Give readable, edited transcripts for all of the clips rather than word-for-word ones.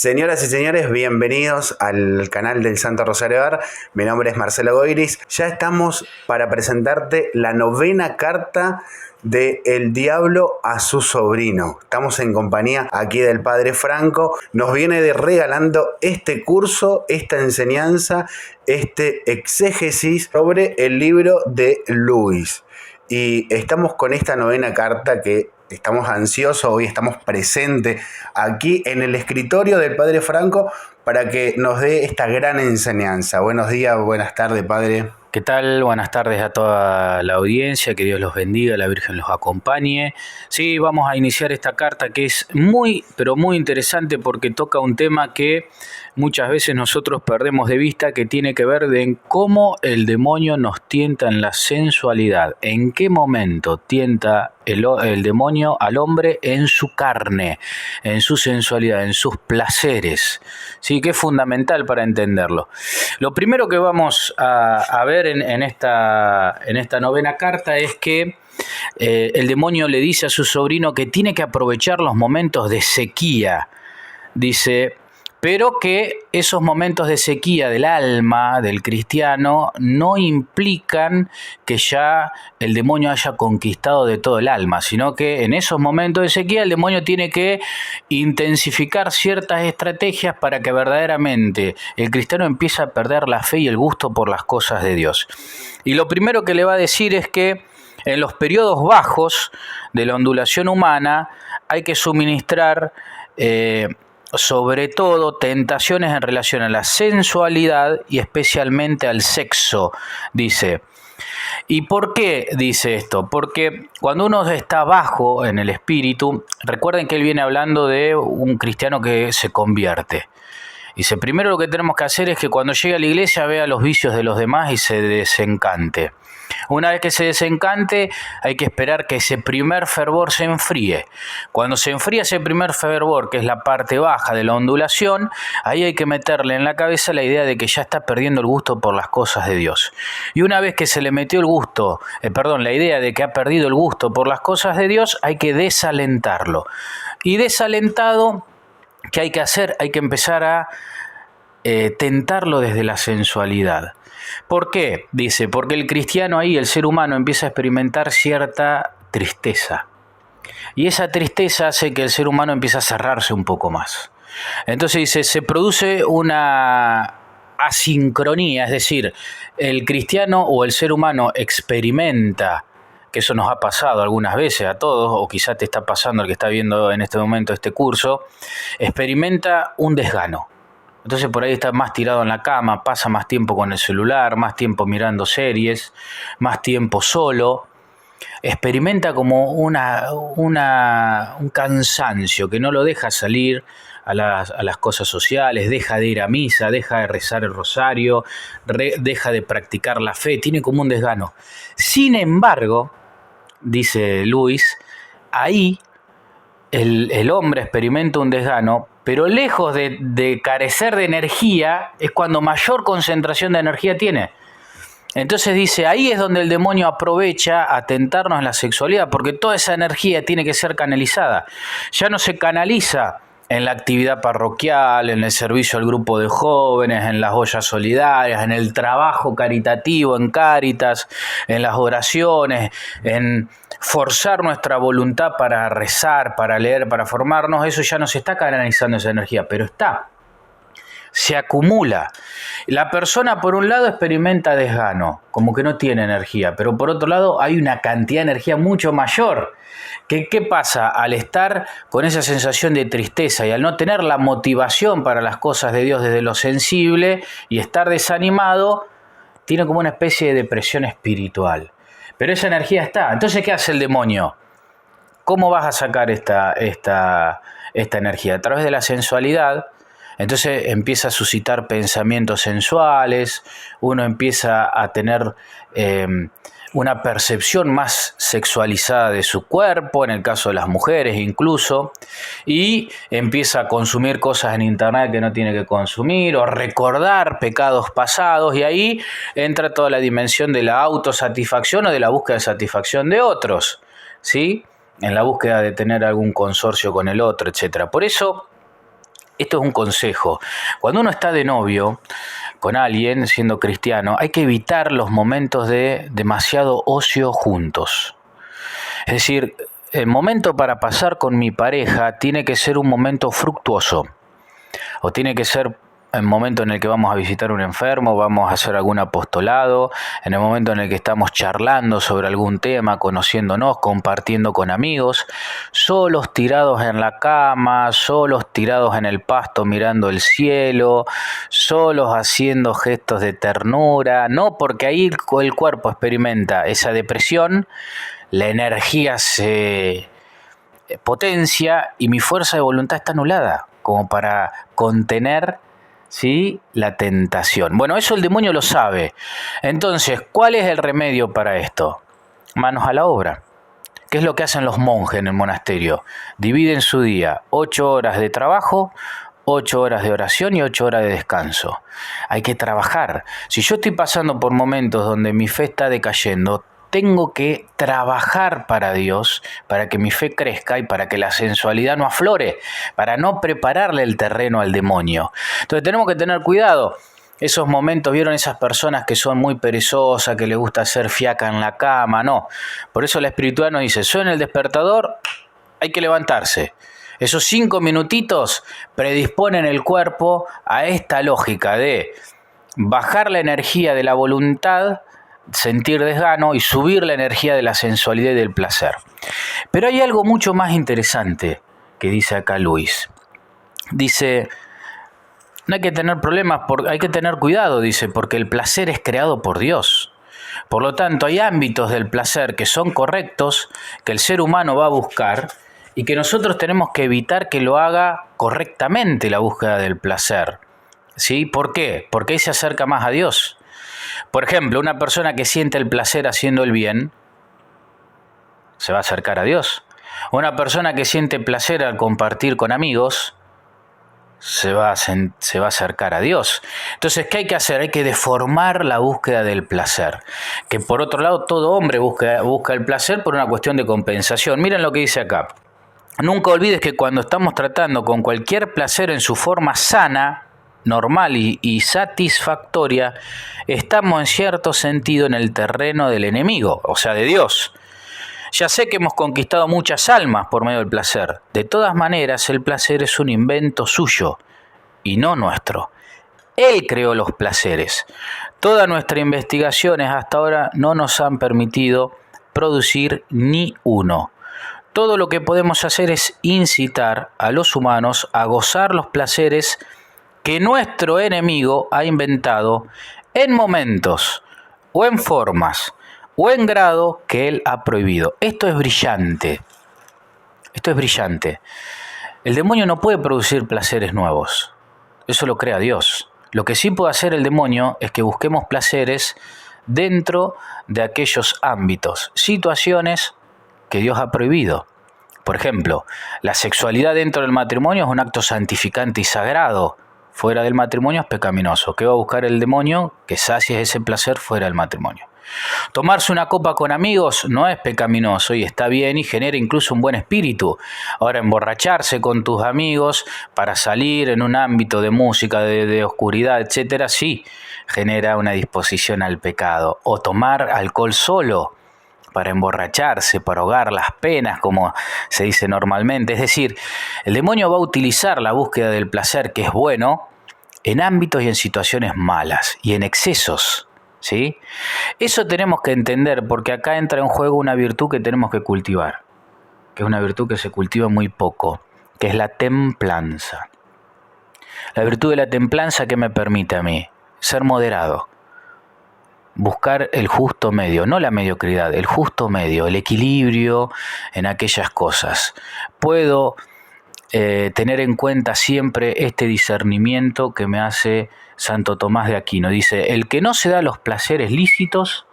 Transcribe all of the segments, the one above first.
Señoras y señores, bienvenidos al canal del Santo Rosario Bar. Mi nombre es Marcelo Goiris. Ya estamos para presentarte la novena carta de El Diablo a su sobrino. Estamos en compañía aquí del Padre Franco. Nos viene regalando este curso, esta enseñanza, este exégesis sobre el libro de Luis. Y estamos con esta novena carta que estamos ansiosos, hoy estamos presentes aquí en el escritorio del Padre Franco para que nos dé esta gran enseñanza. Buenos días, buenas tardes, Padre. ¿Qué tal? Buenas tardes a toda la audiencia, que Dios los bendiga, la Virgen los acompañe. Sí, vamos a iniciar esta carta que es muy, pero muy interesante porque toca un tema que muchas veces nosotros perdemos de vista, que tiene que ver en cómo el demonio nos tienta en la sensualidad. ¿En qué momento tienta el demonio al hombre en su carne, en su sensualidad, en sus placeres? Sí, que es fundamental para entenderlo. Lo primero que vamos a ver en esta novena carta es que el demonio le dice a su sobrino que tiene que aprovechar los momentos de sequía. Dice, pero que esos momentos de sequía del alma, del cristiano, no implican que ya el demonio haya conquistado de todo el alma, sino que en esos momentos de sequía el demonio tiene que intensificar ciertas estrategias para que verdaderamente el cristiano empiece a perder la fe y el gusto por las cosas de Dios. Y lo primero que le va a decir es que en los periodos bajos de la ondulación humana hay que suministrar sobre todo tentaciones en relación a la sensualidad y especialmente al sexo, dice. ¿Y por qué dice esto? Porque cuando uno está bajo en el espíritu, recuerden que él viene hablando de un cristiano que se convierte. Dice, primero lo que tenemos que hacer es que cuando llegue a la iglesia vea los vicios de los demás y se desencante. Una vez que se desencante, hay que esperar que ese primer fervor se enfríe. Cuando se enfría ese primer fervor, que es la parte baja de la ondulación, ahí hay que meterle en la cabeza la idea de que ya está perdiendo el gusto por las cosas de Dios. Y una vez que se le metió la idea de que ha perdido el gusto por las cosas de Dios, hay que desalentarlo. Y desalentado, ¿qué hay que hacer? Hay que empezar a tentarlo desde la sensualidad. ¿Por qué? Dice, porque el cristiano ahí, el ser humano, empieza a experimentar cierta tristeza. Y esa tristeza hace que el ser humano empiece a cerrarse un poco más. Entonces dice, se produce una asincronía, es decir, el cristiano o el ser humano experimenta, que eso nos ha pasado algunas veces a todos, o quizá te está pasando al que está viendo en este momento este curso, experimenta un desgano. Entonces por ahí está más tirado en la cama, pasa más tiempo con el celular, más tiempo mirando series, más tiempo solo. Experimenta como un cansancio que no lo deja salir a las cosas sociales, deja de ir a misa, deja de rezar el rosario, deja de practicar la fe, tiene como un desgano. Sin embargo, dice Luis, ahí el hombre experimenta un desgano, pero lejos de carecer de energía, es cuando mayor concentración de energía tiene. Entonces dice, ahí es donde el demonio aprovecha a tentarnos en la sexualidad, porque toda esa energía tiene que ser canalizada. Ya no se canaliza en la actividad parroquial, en el servicio al grupo de jóvenes, en las ollas solidarias, en el trabajo caritativo, en Cáritas, en las oraciones, en forzar nuestra voluntad para rezar, para leer, para formarnos. Eso ya no se está canalizando esa energía, pero se acumula. La persona por un lado experimenta desgano, como que no tiene energía, pero por otro lado hay una cantidad de energía mucho mayor. ¿Qué pasa? Al estar con esa sensación de tristeza y al no tener la motivación para las cosas de Dios desde lo sensible y estar desanimado, tiene como una especie de depresión espiritual. Pero esa energía está. Entonces, ¿qué hace el demonio? ¿Cómo vas a sacar esta energía? A través de la sensualidad. Entonces empieza a suscitar pensamientos sensuales, uno empieza a tener una percepción más sexualizada de su cuerpo, en el caso de las mujeres incluso, y empieza a consumir cosas en internet que no tiene que consumir, o recordar pecados pasados, y ahí entra toda la dimensión de la autosatisfacción o de la búsqueda de satisfacción de otros, ¿sí? En la búsqueda de tener algún consorcio con el otro, etc. Por eso Esto es un consejo. Cuando uno está de novio con alguien, siendo cristiano, hay que evitar los momentos de demasiado ocio juntos. Es decir, el momento para pasar con mi pareja tiene que ser un momento fructuoso, o tiene que ser el momento en el que vamos a visitar un enfermo, vamos a hacer algún apostolado, en el momento en el que estamos charlando sobre algún tema, conociéndonos, compartiendo con amigos, solos tirados en la cama, solos tirados en el pasto mirando el cielo, solos haciendo gestos de ternura, no porque ahí el cuerpo experimenta esa depresión, la energía se potencia y mi fuerza de voluntad está anulada, como para contener, ¿sí?, la tentación. Bueno, eso el demonio lo sabe. Entonces, ¿cuál es el remedio para esto? Manos a la obra. ¿Qué es lo que hacen los monjes en el monasterio? Dividen su día, 8 horas de trabajo, 8 horas de oración y 8 horas de descanso. Hay que trabajar. Si yo estoy pasando por momentos donde mi fe está decayendo, tengo que trabajar para Dios, para que mi fe crezca y para que la sensualidad no aflore, para no prepararle el terreno al demonio. Entonces tenemos que tener cuidado. Esos momentos, ¿vieron esas personas que son muy perezosas, que les gusta hacer fiaca en la cama? No. Por eso la espiritual nos dice, suena el despertador, hay que levantarse. Esos 5 minutitos predisponen el cuerpo a esta lógica de bajar la energía de la voluntad, sentir desgano y subir la energía de la sensualidad y del placer. Pero hay algo mucho más interesante que dice acá Luis. Dice, no hay que tener problemas, hay que tener cuidado, dice, porque el placer es creado por Dios. Por lo tanto, hay ámbitos del placer que son correctos, que el ser humano va a buscar y que nosotros tenemos que evitar que lo haga correctamente la búsqueda del placer. ¿Sí? ¿Por qué? Porque ahí se acerca más a Dios. Por ejemplo, una persona que siente el placer haciendo el bien, se va a acercar a Dios. Una persona que siente placer al compartir con amigos, se va a acercar a Dios. Entonces, ¿qué hay que hacer? Hay que deformar la búsqueda del placer. Que por otro lado, todo hombre busca el placer por una cuestión de compensación. Miren lo que dice acá. Nunca olvides que cuando estamos tratando con cualquier placer en su forma sana, normal y satisfactoria, estamos en cierto sentido en el terreno del enemigo, o sea, de Dios. Ya sé que hemos conquistado muchas almas por medio del placer. De todas maneras, el placer es un invento suyo y no nuestro. Él creó los placeres. Todas nuestras investigaciones hasta ahora no nos han permitido producir ni uno. Todo lo que podemos hacer es incitar a los humanos a gozar los placeres que nuestro enemigo ha inventado en momentos o en formas o en grado que él ha prohibido. Esto es brillante. Esto es brillante. El demonio no puede producir placeres nuevos. Eso lo crea Dios. Lo que sí puede hacer el demonio es que busquemos placeres dentro de aquellos ámbitos, situaciones que Dios ha prohibido. Por ejemplo, la sexualidad dentro del matrimonio es un acto santificante y sagrado. Fuera del matrimonio es pecaminoso. ¿Qué va a buscar el demonio? Que sacie ese placer fuera del matrimonio. Tomarse una copa con amigos no es pecaminoso y está bien y genera incluso un buen espíritu. Ahora, emborracharse con tus amigos para salir en un ámbito de música, de oscuridad, etcétera, sí genera una disposición al pecado. O tomar alcohol solo para emborracharse, para ahogar las penas, como se dice normalmente. Es decir, el demonio va a utilizar la búsqueda del placer, que es bueno, en ámbitos y en situaciones malas y en excesos, ¿sí? Eso tenemos que entender, porque acá entra en juego una virtud que tenemos que cultivar, que es una virtud que se cultiva muy poco, que es la templanza. La virtud de la templanza, que me permite a mí ser moderado, buscar el justo medio, no la mediocridad, el justo medio, el equilibrio en aquellas cosas. Puedo tener en cuenta siempre este discernimiento que me hace Santo Tomás de Aquino. Dice, el que no se da los placeres lícitos,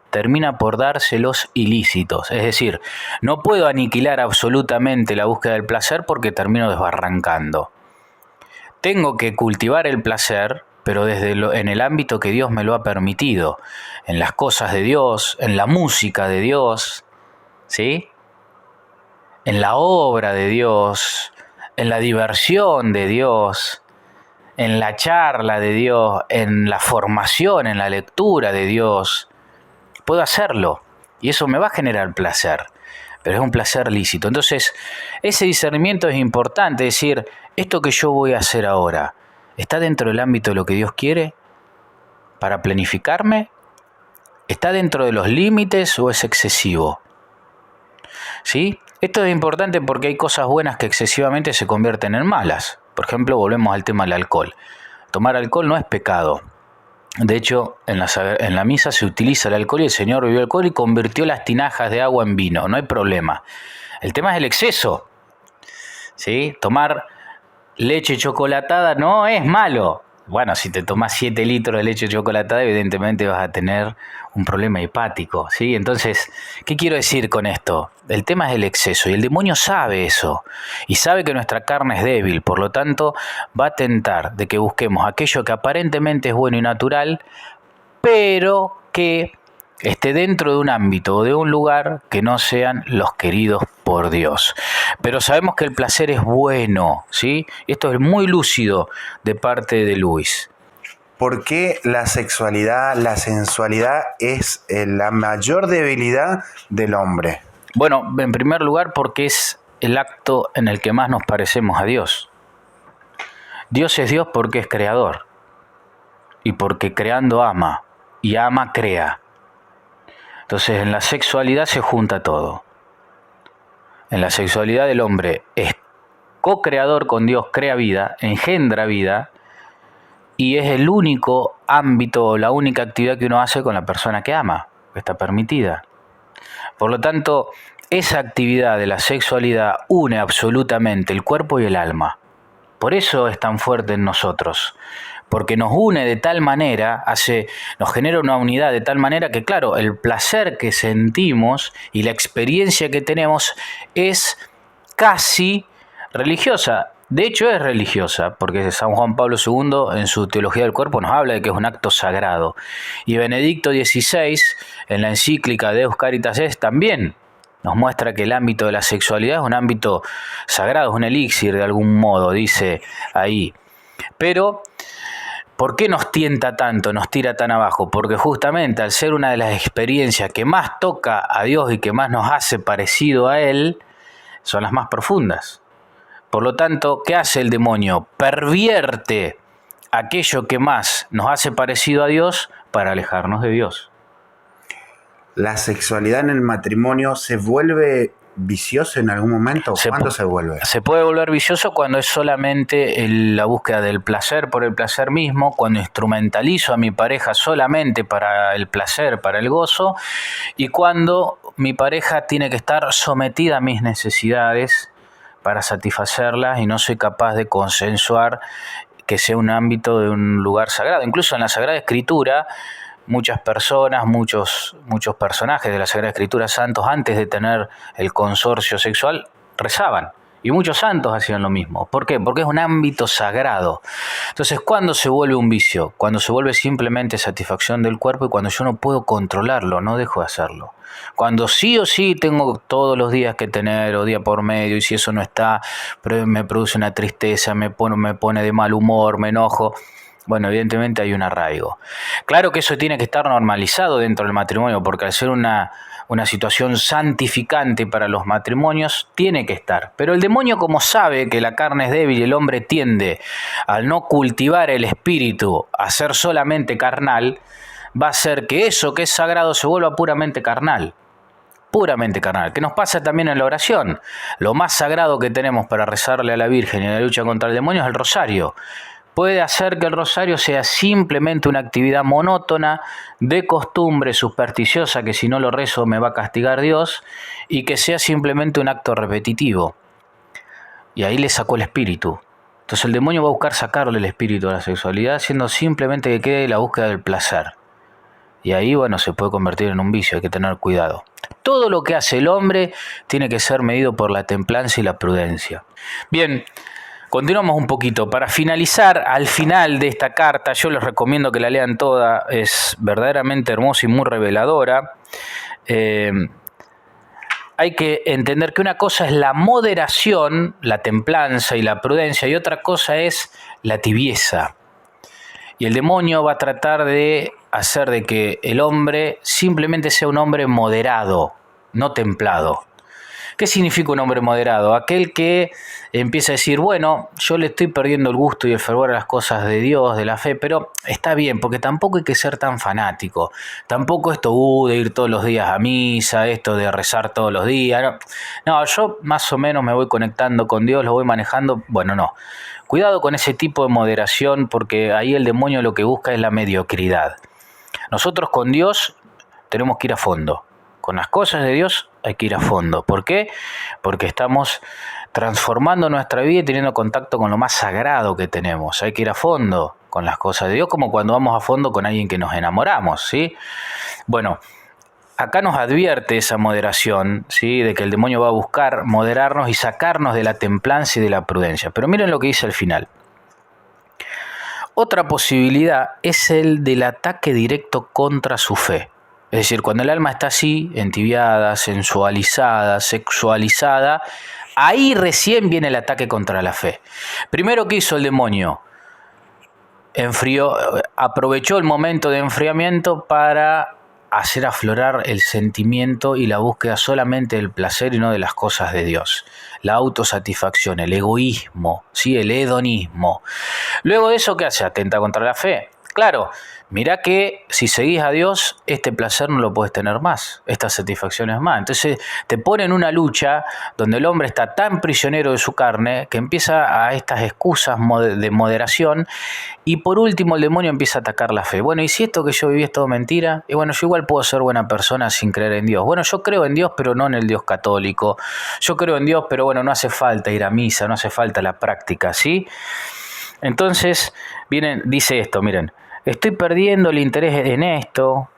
termina por dárselos ilícitos. Es decir, no puedo aniquilar absolutamente la búsqueda del placer porque termino desbarrancando. Tengo que cultivar el placer, pero en el ámbito que Dios me lo ha permitido, en las cosas de Dios, en la música de Dios, ¿sí? En la obra de Dios, en la diversión de Dios, en la charla de Dios, en la formación, en la lectura de Dios, puedo hacerlo y eso me va a generar placer, pero es un placer lícito. Entonces, ese discernimiento es importante, es decir, esto que yo voy a hacer ahora, ¿está dentro del ámbito de lo que Dios quiere para planificarme? ¿Está dentro de los límites o es excesivo? ¿Sí? Esto es importante porque hay cosas buenas que excesivamente se convierten en malas. Por ejemplo, volvemos al tema del alcohol. Tomar alcohol no es pecado. De hecho, en la misa se utiliza el alcohol y el Señor bebió alcohol y convirtió las tinajas de agua en vino. No hay problema. El tema es el exceso. ¿Sí? Tomar leche chocolatada no es malo. Bueno, si te tomas 7 litros de leche chocolatada, evidentemente vas a tener un problema hepático, ¿sí? Entonces, ¿qué quiero decir con esto? El tema es el exceso y el demonio sabe eso y sabe que nuestra carne es débil, por lo tanto va a tentar de que busquemos aquello que aparentemente es bueno y natural, pero que esté dentro de un ámbito o de un lugar que no sean los queridos por Dios. Pero sabemos que el placer es bueno, ¿sí? Esto es muy lúcido de parte de Luis. ¿Por qué la sexualidad, la sensualidad es la mayor debilidad del hombre? Bueno, en primer lugar porque es el acto en el que más nos parecemos a Dios. Dios es Dios porque es creador y porque creando ama y ama crea. Entonces en la sexualidad se junta todo. En la sexualidad el hombre es co-creador con Dios, crea vida, engendra vida y es el único ámbito o la única actividad que uno hace con la persona que ama, que está permitida. Por lo tanto, esa actividad de la sexualidad une absolutamente el cuerpo y el alma. Por eso es tan fuerte en nosotros. Porque nos une de tal manera, nos genera una unidad de tal manera que, claro, el placer que sentimos y la experiencia que tenemos es casi religiosa. De hecho es religiosa, porque San Juan Pablo II en su Teología del Cuerpo nos habla de que es un acto sagrado. Y Benedicto XVI, en la encíclica Deus Caritas Est, también nos muestra que el ámbito de la sexualidad es un ámbito sagrado, es un elixir de algún modo, dice ahí. Pero ¿por qué nos tienta tanto, nos tira tan abajo? Porque justamente al ser una de las experiencias que más toca a Dios y que más nos hace parecido a Él, son las más profundas. Por lo tanto, ¿qué hace el demonio? Pervierte aquello que más nos hace parecido a Dios para alejarnos de Dios. ¿La sexualidad en el matrimonio se vuelve vicioso en algún momento? ¿Cuándo se vuelve? Se puede volver vicioso cuando es solamente la búsqueda del placer por el placer mismo, cuando instrumentalizo a mi pareja solamente para el placer, para el gozo, y cuando mi pareja tiene que estar sometida a mis necesidades para satisfacerlas y no soy capaz de consensuar que sea un ámbito de un lugar sagrado. Incluso en la Sagrada Escritura, muchas personas, muchos personajes de la Sagrada Escritura santos, antes de tener el consorcio sexual, rezaban. Y muchos santos hacían lo mismo. ¿Por qué? Porque es un ámbito sagrado. Entonces, ¿cuándo se vuelve un vicio? Cuando se vuelve simplemente satisfacción del cuerpo y cuando yo no puedo controlarlo, no dejo de hacerlo. Cuando sí o sí tengo todos los días que tener o día por medio y si eso no está, me produce una tristeza, me pone de mal humor, me enojo. Bueno, evidentemente hay un arraigo. Claro que eso tiene que estar normalizado dentro del matrimonio, porque al ser una situación santificante para los matrimonios, tiene que estar. Pero el demonio, como sabe que la carne es débil y el hombre tiende, al no cultivar el espíritu, a ser solamente carnal, va a hacer que eso que es sagrado se vuelva puramente carnal. Puramente carnal, que nos pasa también en la oración. Lo más sagrado que tenemos para rezarle a la Virgen y en la lucha contra el demonio es el rosario. Puede hacer que el rosario sea simplemente una actividad monótona, de costumbre, supersticiosa, que si no lo rezo me va a castigar Dios, y que sea simplemente un acto repetitivo. Y ahí le sacó el espíritu. Entonces el demonio va a buscar sacarle el espíritu a la sexualidad, haciendo simplemente que quede la búsqueda del placer. Y ahí, bueno, se puede convertir en un vicio, hay que tener cuidado. Todo lo que hace el hombre tiene que ser medido por la templanza y la prudencia. Bien, continuamos un poquito. Para finalizar, al final de esta carta, yo les recomiendo que la lean toda, es verdaderamente hermosa y muy reveladora. hay que entender que una cosa es la moderación, la templanza y la prudencia, y otra cosa es la tibieza. Y el demonio va a tratar de hacer de que el hombre simplemente sea un hombre moderado, no templado. ¿Qué significa un hombre moderado? Aquel que empieza a decir, bueno, yo le estoy perdiendo el gusto y el fervor a las cosas de Dios, de la fe, pero está bien, porque tampoco hay que ser tan fanático. Tampoco esto de ir todos los días a misa, esto de rezar todos los días. No, yo más o menos me voy conectando con Dios, lo voy manejando. Bueno, no. Cuidado con ese tipo de moderación, porque ahí el demonio lo que busca es la mediocridad. Nosotros con Dios tenemos que ir a fondo. Con las cosas de Dios hay que ir a fondo. ¿Por qué? Porque estamos transformando nuestra vida y teniendo contacto con lo más sagrado que tenemos. Hay que ir a fondo con las cosas de Dios, como cuando vamos a fondo con alguien que nos enamoramos, ¿sí? Bueno, acá nos advierte esa moderación, ¿sí? De que el demonio va a buscar moderarnos y sacarnos de la templanza y de la prudencia. Pero miren lo que dice al final. Otra posibilidad es el del ataque directo contra su fe. Es decir, cuando el alma está así, entibiada, sensualizada, sexualizada, ahí recién viene el ataque contra la fe. Primero, ¿qué hizo el demonio? Aprovechó el momento de enfriamiento para hacer aflorar el sentimiento y la búsqueda solamente del placer y no de las cosas de Dios. La autosatisfacción, el egoísmo, ¿sí? El hedonismo. Luego de eso, ¿qué hace? Atenta contra la fe. Claro, mirá que si seguís a Dios, este placer no lo puedes tener más, esta satisfacción es más. Entonces te pone en una lucha donde el hombre está tan prisionero de su carne que empieza a estas excusas de moderación y por último el demonio empieza a atacar la fe. Bueno, ¿y si esto que yo viví es todo mentira? Y bueno, yo igual puedo ser buena persona sin creer en Dios. Bueno, yo creo en Dios, pero no en el Dios católico. Yo creo en Dios, pero bueno, no hace falta ir a misa, no hace falta la práctica, ¿sí? Entonces, dice esto, miren. Estoy perdiendo el interés en esto,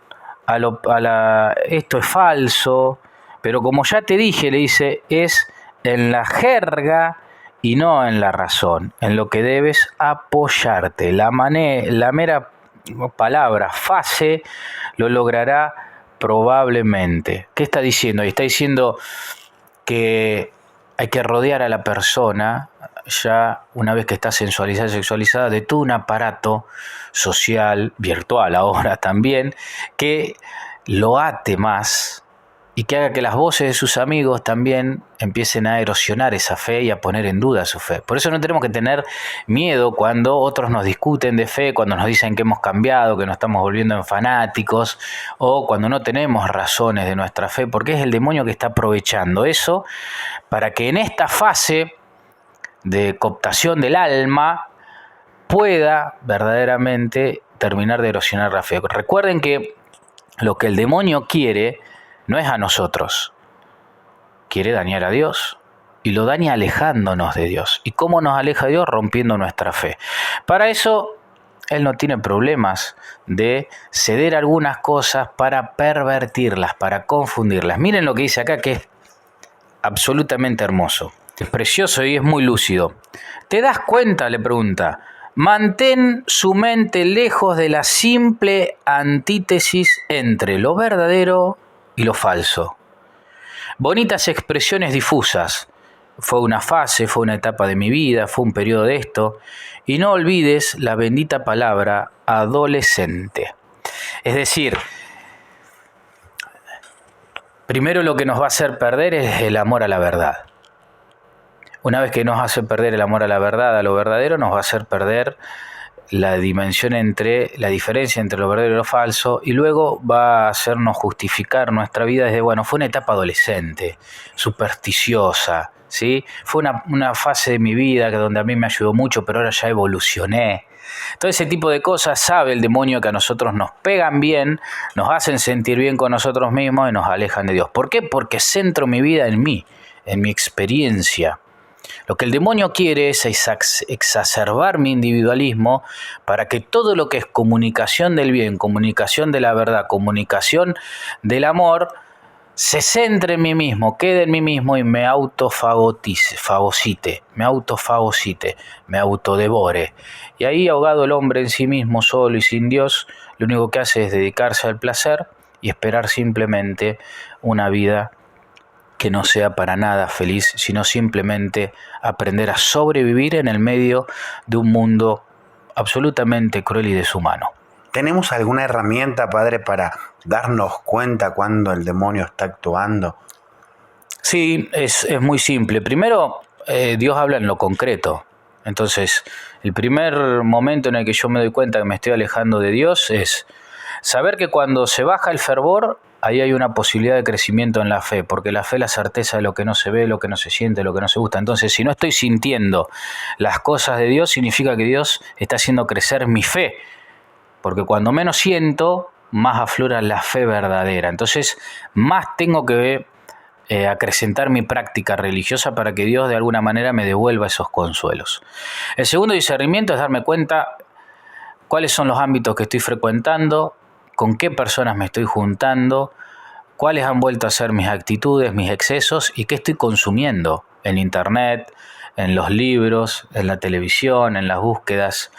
esto es falso, pero como ya te dije, le dice, es en la jerga y no en la razón, en lo que debes apoyarte. La mera palabra fase lo logrará probablemente. ¿Qué está diciendo? Está diciendo que hay que rodear a la persona, ya una vez que está sensualizada y sexualizada, de todo un aparato social, virtual ahora también, que lo ate más y que haga que las voces de sus amigos también empiecen a erosionar esa fe y a poner en duda su fe. Por eso no tenemos que tener miedo cuando otros nos discuten de fe, cuando nos dicen que hemos cambiado, que nos estamos volviendo en fanáticos, o cuando no tenemos razones de nuestra fe, porque es el demonio que está aprovechando eso para que en esta fase de cooptación del alma pueda verdaderamente terminar de erosionar la fe. Recuerden que lo que el demonio quiere no es a nosotros, quiere dañar a Dios y lo daña alejándonos de Dios. ¿Y cómo nos aleja de Dios? Rompiendo nuestra fe. Para eso él no tiene problemas de ceder algunas cosas para pervertirlas, para confundirlas. Miren lo que dice acá, que es absolutamente hermoso. Es precioso y es muy lúcido. ¿Te das cuenta?, le pregunta. Mantén su mente lejos de la simple antítesis entre lo verdadero y lo falso. Bonitas expresiones difusas. Fue una fase, fue una etapa de mi vida, fue un periodo de esto. Y no olvides la bendita palabra adolescente. Es decir, primero lo que nos va a hacer perder es el amor a la verdad. Una vez que nos hace perder el amor a la verdad, a lo verdadero, nos va a hacer perder la diferencia entre lo verdadero y lo falso, y luego va a hacernos justificar nuestra vida desde, bueno, fue una etapa adolescente, supersticiosa, ¿sí? Fue una fase de mi vida donde a mí me ayudó mucho, pero ahora ya evolucioné. Todo ese tipo de cosas sabe el demonio que a nosotros nos pegan bien, nos hacen sentir bien con nosotros mismos y nos alejan de Dios. ¿Por qué? Porque centro mi vida en mí, en mi experiencia. Lo que el demonio quiere es exacerbar mi individualismo para que todo lo que es comunicación del bien, comunicación de la verdad, comunicación del amor, se centre en mí mismo, quede en mí mismo y me autofagocite, me autodevore. Y ahí, ahogado el hombre en sí mismo, solo y sin Dios, lo único que hace es dedicarse al placer y esperar simplemente una vida que no sea para nada feliz, sino simplemente aprender a sobrevivir en el medio de un mundo absolutamente cruel y deshumano. ¿Tenemos alguna herramienta, Padre, para darnos cuenta cuando el demonio está actuando? Sí, es muy simple. Primero, Dios habla en lo concreto. Entonces, el primer momento en el que yo me doy cuenta que me estoy alejando de Dios es saber que cuando se baja el fervor, ahí hay una posibilidad de crecimiento en la fe, porque la fe es la certeza de lo que no se ve, lo que no se siente, lo que no se gusta. Entonces, si no estoy sintiendo las cosas de Dios, significa que Dios está haciendo crecer mi fe, porque cuando menos siento, más aflora la fe verdadera. Entonces, más tengo que acrecentar mi práctica religiosa para que Dios de alguna manera me devuelva esos consuelos. El segundo discernimiento es darme cuenta cuáles son los ámbitos que estoy frecuentando, con qué personas me estoy juntando, cuáles han vuelto a ser mis actitudes, mis excesos y qué estoy consumiendo en internet, en los libros, en la televisión, en las búsquedas.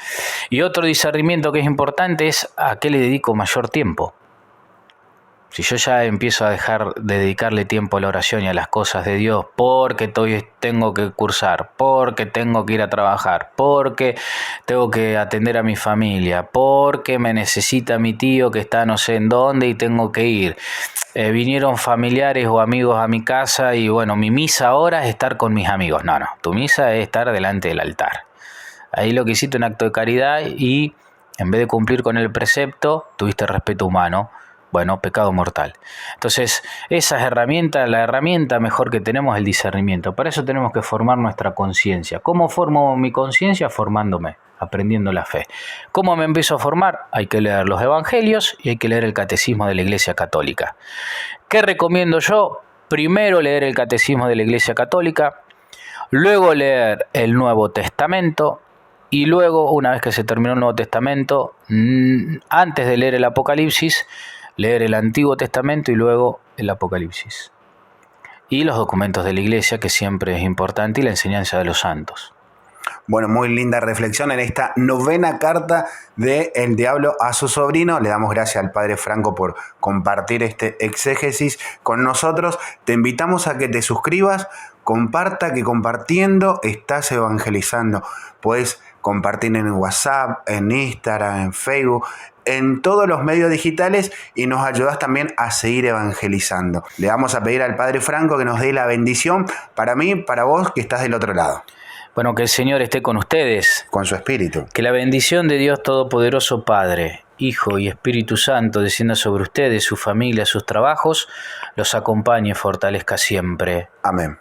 Y otro discernimiento que es importante es a qué le dedico mayor tiempo. Si yo ya empiezo a dejar de dedicarle tiempo a la oración y a las cosas de Dios porque tengo que cursar, porque tengo que ir a trabajar, porque tengo que atender a mi familia, porque me necesita mi tío que está no sé en dónde y tengo que ir. Vinieron familiares o amigos a mi casa y bueno, mi misa ahora es estar con mis amigos. No, tu misa es estar delante del altar. Ahí lo que hiciste un acto de caridad y en vez de cumplir con el precepto, tuviste respeto humano. Bueno, pecado mortal. Entonces, esas herramientas, la herramienta mejor que tenemos es el discernimiento. Para eso tenemos que formar nuestra conciencia. ¿Cómo formo mi conciencia? Formándome, aprendiendo la fe. ¿Cómo me empiezo a formar? Hay que leer los evangelios y hay que leer el catecismo de la Iglesia Católica. ¿Qué recomiendo yo? Primero leer el catecismo de la Iglesia Católica, luego leer el Nuevo Testamento, y luego, una vez que se terminó el Nuevo Testamento, antes de leer el Apocalipsis, leer el Antiguo Testamento y luego el Apocalipsis. Y los documentos de la Iglesia, que siempre es importante, y la enseñanza de los santos. Bueno, muy linda reflexión en esta novena carta de El Diablo a su sobrino. Le damos gracias al Padre Franco por compartir este exégesis con nosotros. Te invitamos a que te suscribas, comparta, que compartiendo estás evangelizando. Puedes compartir en WhatsApp, en Instagram, en Facebook, en todos los medios digitales y nos ayudas también a seguir evangelizando. Le vamos a pedir al Padre Franco que nos dé la bendición para mí, para vos que estás del otro lado. Bueno, que el Señor esté con ustedes. Con su espíritu. Que la bendición de Dios Todopoderoso, Padre, Hijo y Espíritu Santo descienda sobre ustedes, su familia, sus trabajos, los acompañe y fortalezca siempre. Amén.